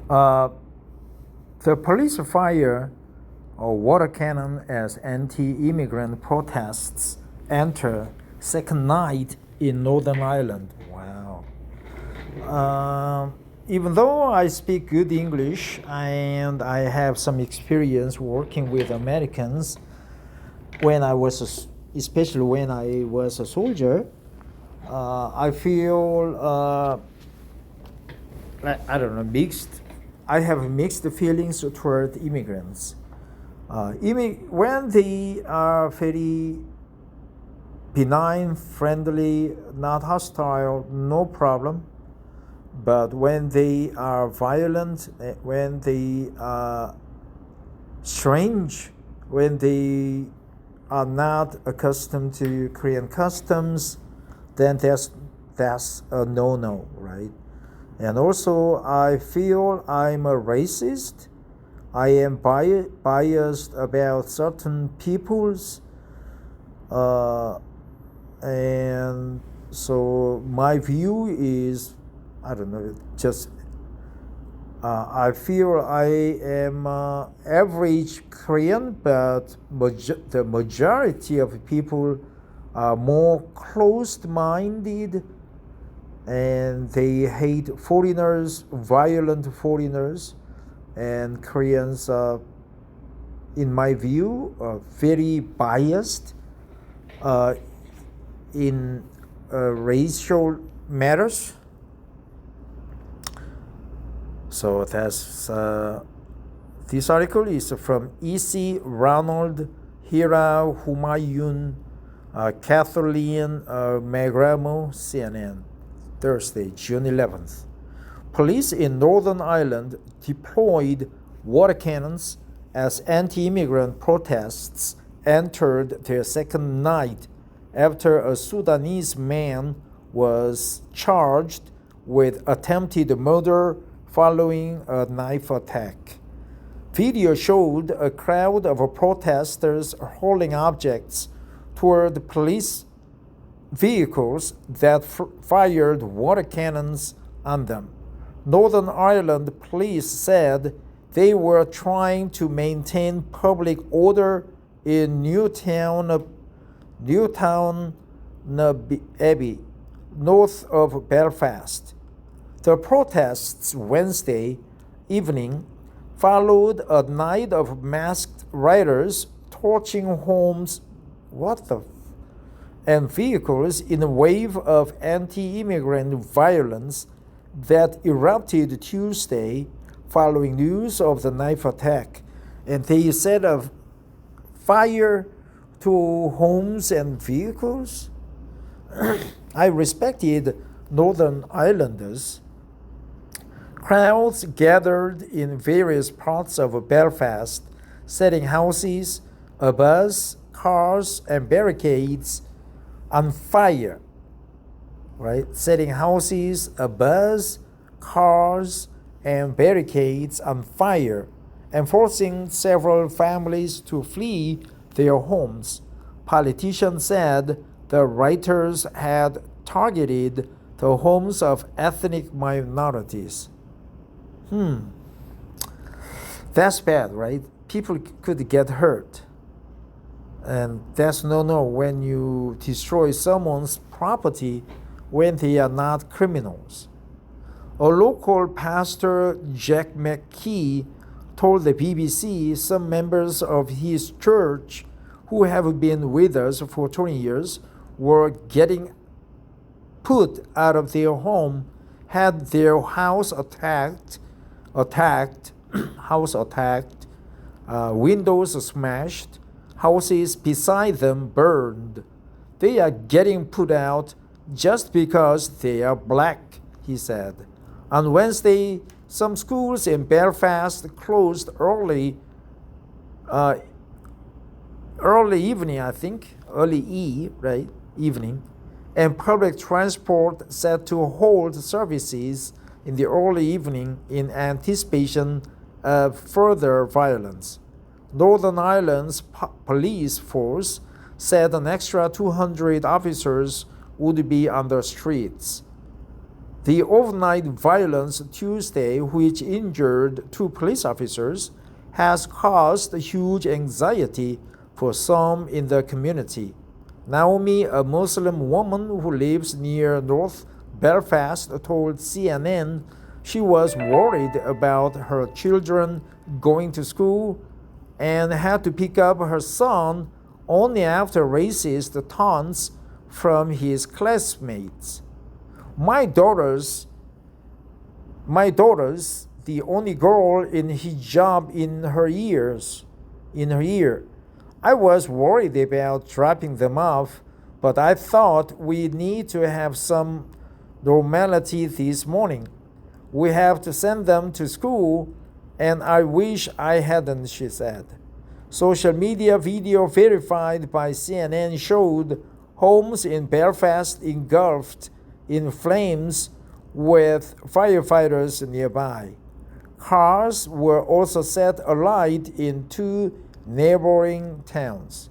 Uh, the police fire a water cannon as anti-immigrant protests enter second night in Northern Ireland. Wow. Even though I speak good English and I have some experience working with Americans especially when I was a soldier, I feel I don't know, mixed. I have mixed feelings toward immigrants. When they are very benign, friendly, not hostile, no problem. But when they are violent, when they are strange, when they are not accustomed to Korean customs, then that's a no-no, right? And also, I feel I'm a racist. I am biased about certain peoples, and so my view is, I don't know, just I feel I am average Korean, but the majority of people are more closed-minded, and they hate foreigners, violent foreigners, and Koreans are, in my view, very biased in racial matters. So that's this article is from E.C. Ronald, Hira Humayun, Kathleen Magramo, CNN, Thursday, June 11th. Police in Northern Ireland deployed water cannons as anti-immigrant protests entered their second night after a Sudanese man was charged with attempted murder following a knife attack. Video showed a crowd of protesters hurling objects toward police vehicles that fired water cannons on them. Northern Ireland police said they were trying to maintain public order in Newtown Abbey, north of Belfast. The protests Wednesday evening followed a night of masked rioters torching homes and vehicles in a wave of anti-immigrant violence that erupted Tuesday following news of the knife attack. And they set a fire to homes and vehicles. I respected Northern Irelanders. Crowds gathered in various parts of Belfast, setting houses, a bus, cars, and barricades on fire. Right? Setting houses, a bus, cars, and barricades on fire, and forcing several families to flee their homes. Politicians said the rioters had targeted the homes of ethnic minorities. That's bad, right? People could get hurt. And that's no when you destroy someone's property when they are not criminals. A local pastor, Jack McKee, told the BBC some members of his church who have been with us for 20 years were getting put out of their home, had their house attacked, windows smashed, houses beside them burned. They are getting put out just because they are black, he said. On Wednesday, some schools in Belfast closed early evening, and public transport set to hold services in the early evening in anticipation of further violence. Northern Ireland's police force said an extra 200 officers would be on the streets. The overnight violence Tuesday, which injured 2 police officers, has caused huge anxiety for some in the community. Naomi, a Muslim woman who lives near North Belfast, told CNN she was worried about her children going to school and had to pick up her son only after racist taunts from his classmates. My daughter's, the only girl in hijab in her ear. I was worried about dropping them off, but I thought we need to have some normality this morning. We have to send them to school, and I wish I hadn't, she said. Social media video verified by CNN showed homes in Belfast engulfed in flames with firefighters nearby. Cars were also set alight in 2 neighboring towns.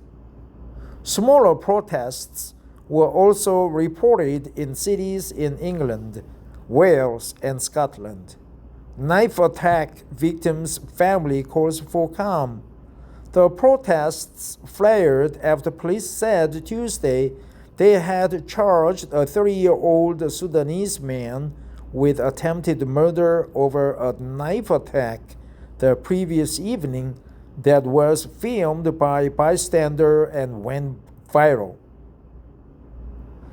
Smaller protests were also reported in cities in England, Wales, and Scotland. Knife attack victims' family calls for calm. The protests flared after police said Tuesday they had charged a 30-year-old Sudanese man with attempted murder over a knife attack the previous evening that was filmed by bystander and went viral.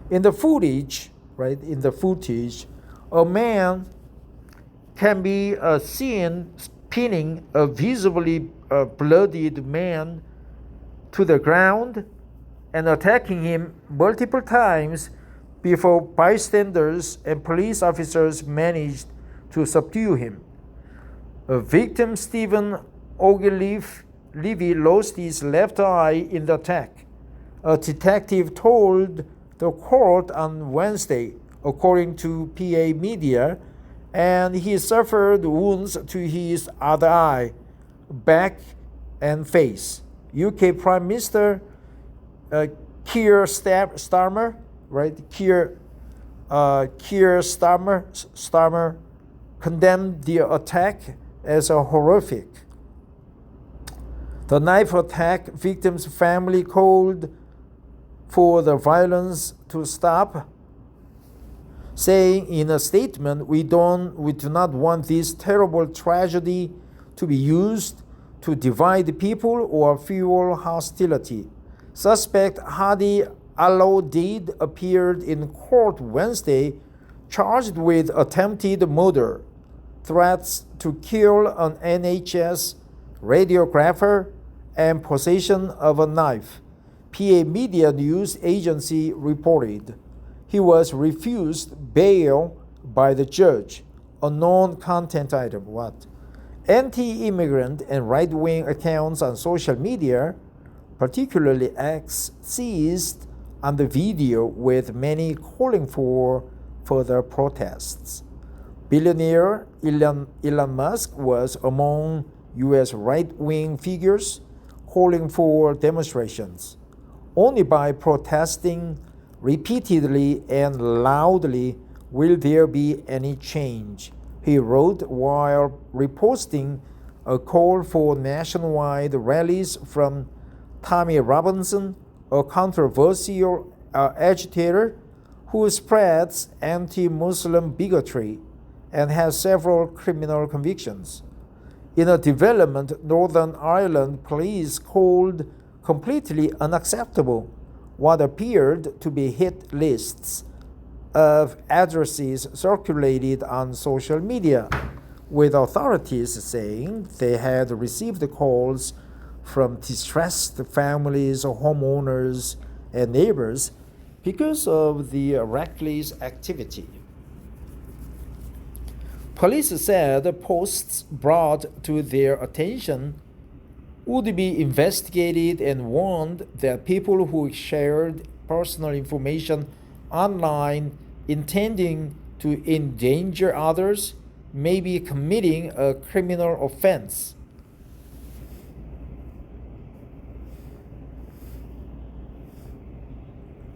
In the footage, a man can be seen pinning a visibly bloodied man to the ground and attacking him multiple times before bystanders and police officers managed to subdue him. A victim, Stephen Ogilvie, lost his left eye in the attack. A detective told the court on Wednesday, according to PA media, and he suffered wounds to his other eye, back, and face. UK Prime Minister Keir Starmer, Keir Starmer condemned the attack as horrific. The knife attack victim's family called for the violence to stop, saying in a statement, we do not want this terrible tragedy to be used to divide people or fuel hostility. Suspect Hadi Alodid appeared in court Wednesday, charged with attempted murder, threats to kill an NHS radiographer, and possession of a knife. PA Media News Agency reported he was refused bail by the judge, a non-content item. Anti-immigrant and right-wing accounts on social media, particularly X, seized on the video, with many calling for further protests. Billionaire Elon Musk was among U.S. right-wing figures calling for demonstrations. Only by protesting repeatedly and loudly will there be any change, he wrote while reposting a call for nationwide rallies from Tommy Robinson, a controversial agitator who spreads anti-Muslim bigotry and has several criminal convictions. In a development, Northern Ireland police called completely unacceptable what appeared to be hit lists of addresses circulated on social media, with authorities saying they had received calls from distressed families, homeowners, and neighbors because of the reckless activity. Police said posts brought to their attention would be investigated and warned that people who shared personal information online intending to endanger others may be committing a criminal offense.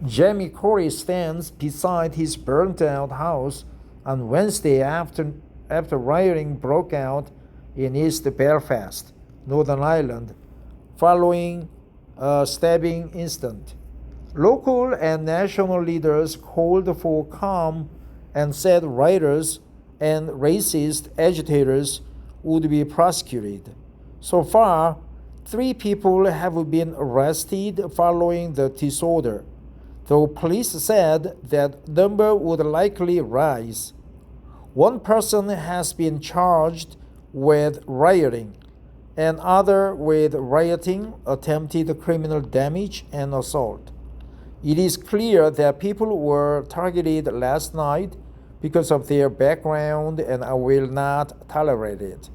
Jamie Corey stands beside his burnt-out house on Wednesday after rioting broke out in East Belfast, Northern Ireland, following a stabbing incident. Local and national leaders called for calm and said rioters and racist agitators would be prosecuted. So far, 3 people have been arrested following the disorder, though police said that number would likely rise. 1 person has been charged with rioting, and other with rioting, attempted criminal damage, and assault. It is clear that people were targeted last night because of their background, and I will not tolerate it.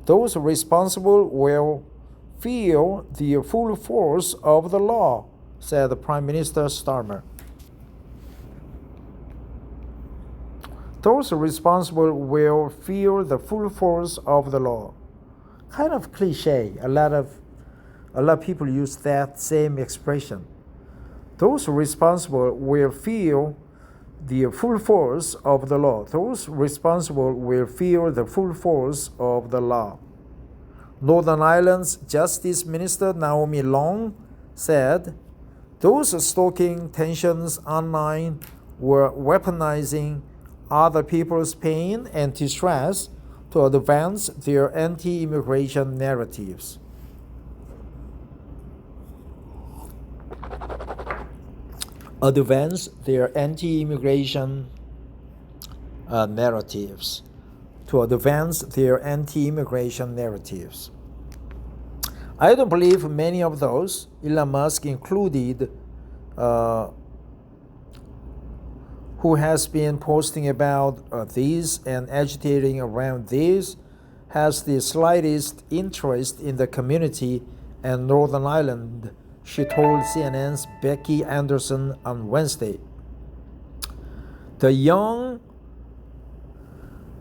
Those responsible will feel the full force of the law, said Prime Minister Starmer. Those responsible will feel the full force of the law. Kind of cliche. A lot of people use that same expression. Those responsible will feel the full force of the law. Those responsible will feel the full force of the law. Northern Ireland's Justice Minister Naomi Long said those stoking tensions online were weaponizing other people's pain and distress to advance their anti-immigration narratives. To advance their anti-immigration narratives. I don't believe many of those, Elon Musk included, who has been posting about these and agitating around these, has the slightest interest in the community and Northern Ireland, she told CNN's Becky Anderson on Wednesday. The young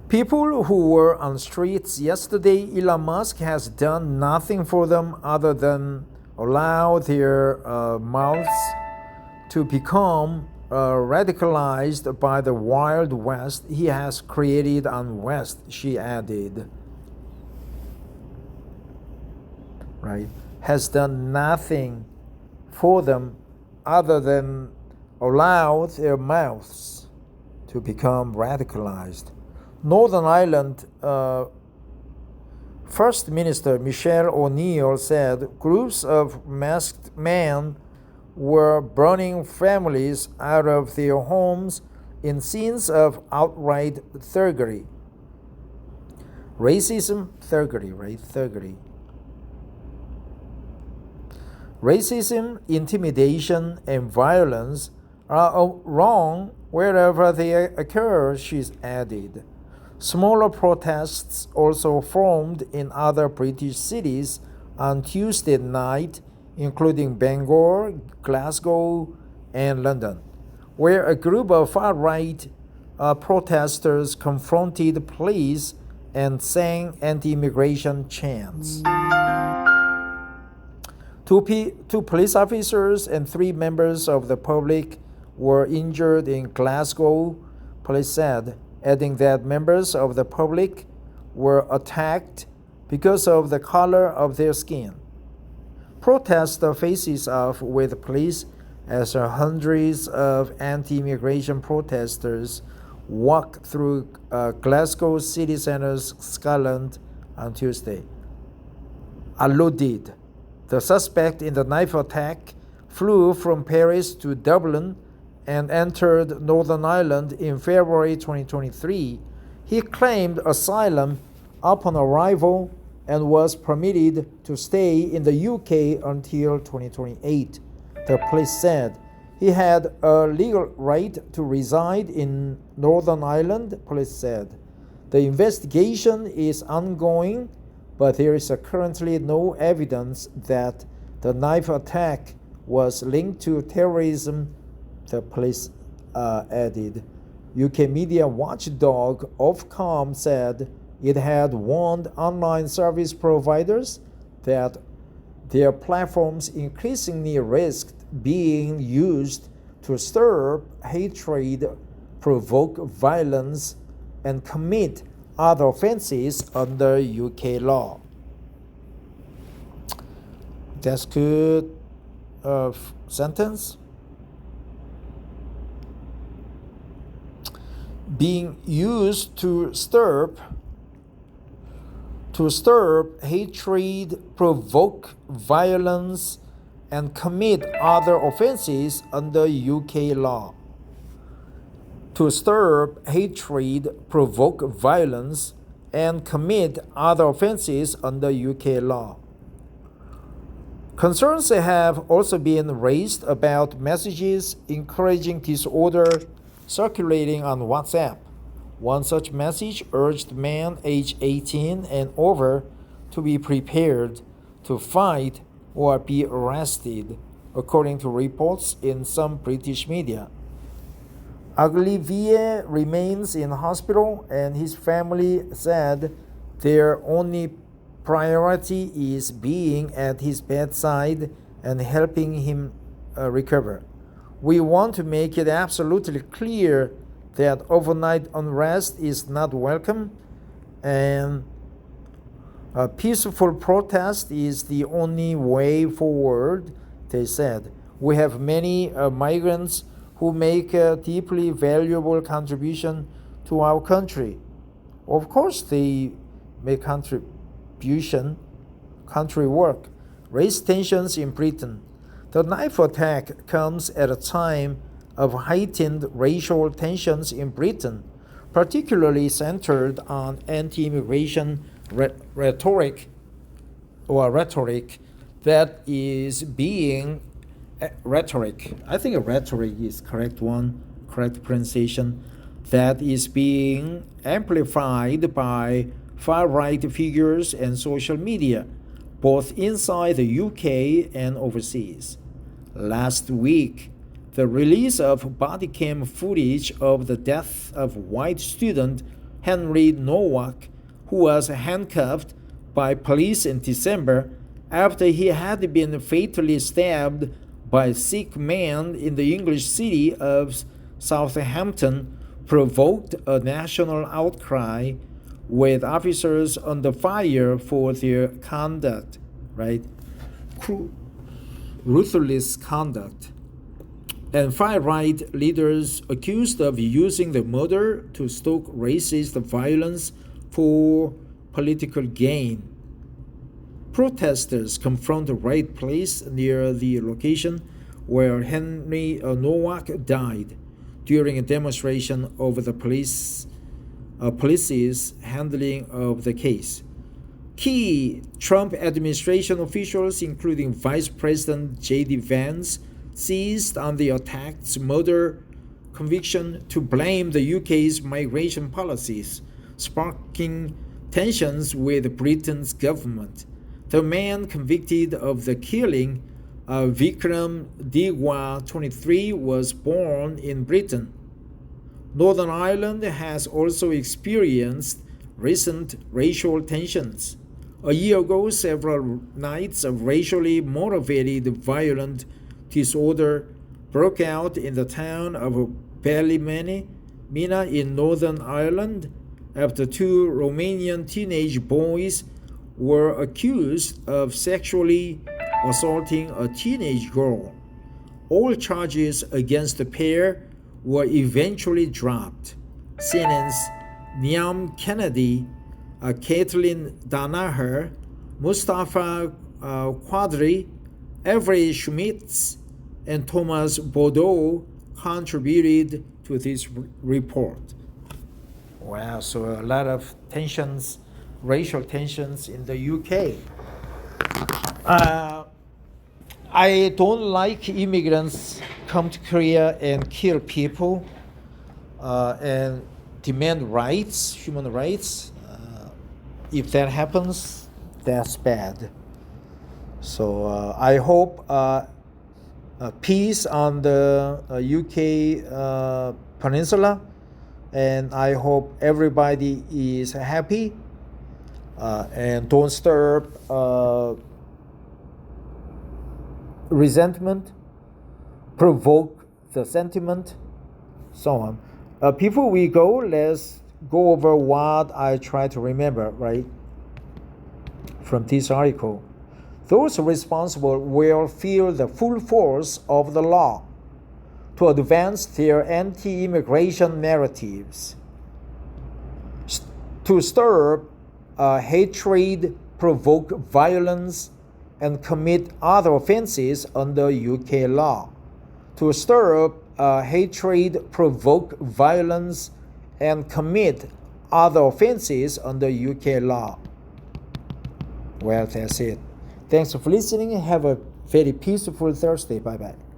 people who were on streets yesterday, Elon Musk has done nothing for them other than allow their mouths to become radicalized by the Wild West he has created on West, she added. Right? Has done nothing for them other than allow their mouths to become radicalized. Northern Ireland First Minister Michelle O'Neill said groups of masked men were burning families out of their homes in scenes of outright thuggery. Racism, intimidation, and violence are wrong wherever they occur, she added. Smaller protests also formed in other British cities on Tuesday night, including Bangor, Glasgow, and London, where a group of far-right protesters confronted police and sang anti-immigration chants. Two police officers and 3 members of the public were injured in Glasgow, police said, adding that members of the public were attacked because of the color of their skin. Protests faces off with police as hundreds of anti-immigration protesters walked through Glasgow city center's Scotland on Tuesday. Alluded. The suspect in the knife attack flew from Paris to Dublin and entered Northern Ireland in February 2023. He claimed asylum upon arrival and was permitted to stay in the UK until 2028. The police said he had a legal right to reside in Northern Ireland, police said. The investigation is ongoing, but there is currently no evidence that the knife attack was linked to terrorism, the police added. UK media watchdog Ofcom said it had warned online service providers that their platforms increasingly risked being used to stir hatred, provoke violence, and commit other offenses under UK law. That's good sentence. Being used to stir hatred, provoke violence, and commit other offenses under UK law. To stir hatred, provoke violence, and commit other offenses under UK law. Concerns have also been raised about messages encouraging disorder circulating on WhatsApp. One such message urged men aged 18 and over to be prepared to fight or be arrested, according to reports in some British media. Olivier remains in hospital, and his family said their only priority is being at his bedside and helping him recover. We want to make it absolutely clear that overnight unrest is not welcome, and a peaceful protest is the only way forward, they said. We have many migrants who make a deeply valuable contribution to our country. Of course, they make country work. Raise tensions in Britain. The knife attack comes at a time of heightened racial tensions in Britain, particularly centered on anti-immigration rhetoric that is being rhetoric. I think rhetoric is correct pronunciation, that is being amplified by far-right figures and social media, both inside the UK and overseas. Last week, the release of body cam footage of the death of white student Henry Nowak, who was handcuffed by police in December after he had been fatally stabbed by a Sikh man in the English city of Southampton, provoked a national outcry, with officers under fire for their conduct, right? Ruthless conduct. And far-right leaders accused of using the murder to stoke racist violence for political gain. Protesters confront the right place near the location where Henry Nowak died during a demonstration over the police's handling of the case. Key Trump administration officials, including Vice President J.D. Vance, seized on the attacked's murder conviction to blame the UK's migration policies, sparking tensions with Britain's government. The man convicted of the killing of Vikram Digwa, 23, was born in Britain. Northern Ireland has also experienced recent racial tensions. A year ago, several nights of racially motivated violent disorder broke out in the town of Ballymena in Northern Ireland after two Romanian teenage boys were accused of sexually assaulting a teenage girl. All charges against the pair were eventually dropped. Since Niam Kennedy, Caitlin Danaher, Mustafa Quadri, Avery Schmitz, and Thomas Bordeaux contributed to this report. Wow, so a lot of tensions, racial tensions in the UK. I don't like immigrants come to Korea and kill people and demand rights, human rights. If that happens, that's bad. So I hope peace on the UK peninsula, and I hope everybody is happy and don't stir resentment, provoke the sentiment, so on. Before we go, let's go over what I try to remember, right, from this article. Those responsible will feel the full force of the law to advance their anti-immigration narratives, to stir hatred, provoke violence, and commit other offenses under UK law. To stir up hatred, provoke violence, and commit other offenses under UK law. Well, that's it. Thanks for listening. Have a very peaceful Thursday. Bye-bye.